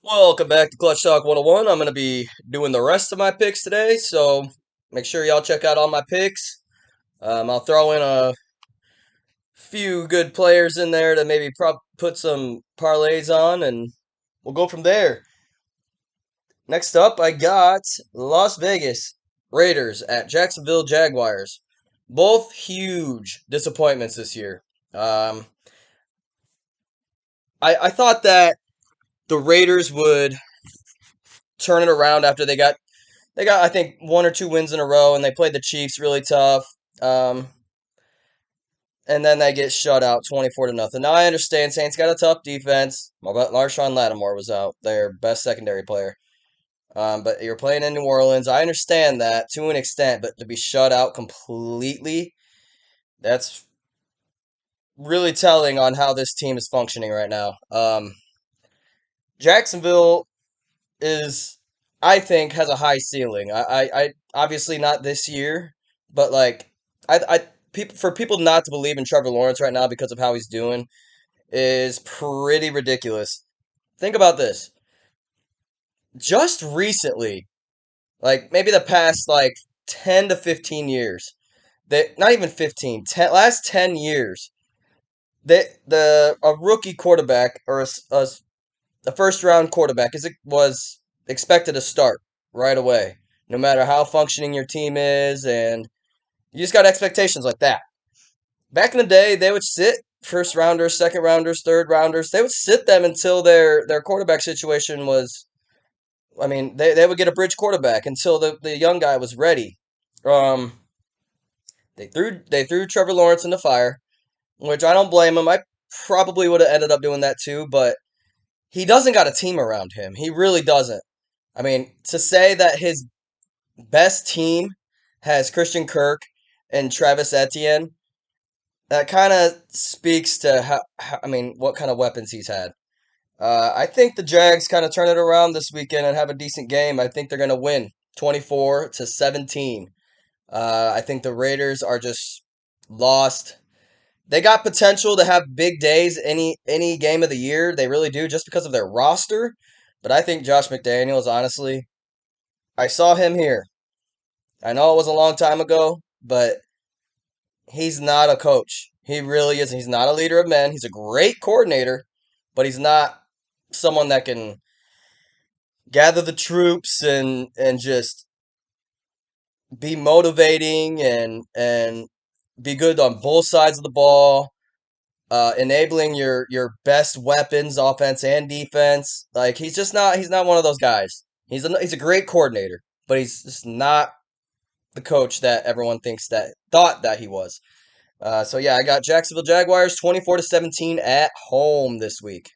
Welcome back to Clutch Talk 101. I'm going to be doing the rest of my picks today, so make sure y'all check out all my picks. I'll throw in a few good players in there to maybe put some parlays on, and we'll go from there. Next up, I got Las Vegas Raiders at Jacksonville Jaguars. Both huge disappointments this year. Um, I thought that the Raiders would turn it around after they got I think one or two wins in a row, and they played the Chiefs really tough. Um, and then they get shut out 24-0. Now I understand Saints got a tough defense. Marshawn Lattimore was out, their best secondary player. But you're playing in New Orleans. I understand that to an extent, but to be shut out completely, that's really telling on how this team is functioning right now. Jacksonville is, I think, has a high ceiling. I obviously not this year, but like people not to believe in Trevor Lawrence right now because of how he's doing is pretty ridiculous. Think about this. Just recently, like maybe the past like 10 to 15 years, that not even 15, last 10 years, that the a rookie quarterback or a first round quarterback was expected to start right away, no matter how functioning your team is, and you just got expectations like that. Back in the day, they would sit first rounders, second rounders, third rounders. They would sit them until their quarterback situation was. I mean, they would get a bridge quarterback until the young guy was ready. Um, they threw Trevor Lawrence in the fire, which I don't blame him. I probably would have ended up doing that too, but he doesn't got a team around him. He really doesn't. I mean, to say that his best team has Christian Kirk and Travis Etienne, that kind of speaks to I mean, what kind of weapons he's had. I think the Jags kind of turn it around this weekend and have a decent game. I think they're going to win 24-17. I think the Raiders are just lost. They got potential to have big days any game of the year. They really do, just because of their roster. But I think Josh McDaniels, honestly, I saw him here. I know it was a long time ago, but he's not a coach. He really isn't. He's not a leader of men. He's a great coordinator, but he's not someone that can gather the troops and just be motivating and be good on both sides of the ball, enabling your best weapons, offense and defense. Like he's not one of those guys. He's a great coordinator, but he's just not the coach that everyone thought that he was. So yeah, I got Jacksonville Jaguars 24-17 at home this week.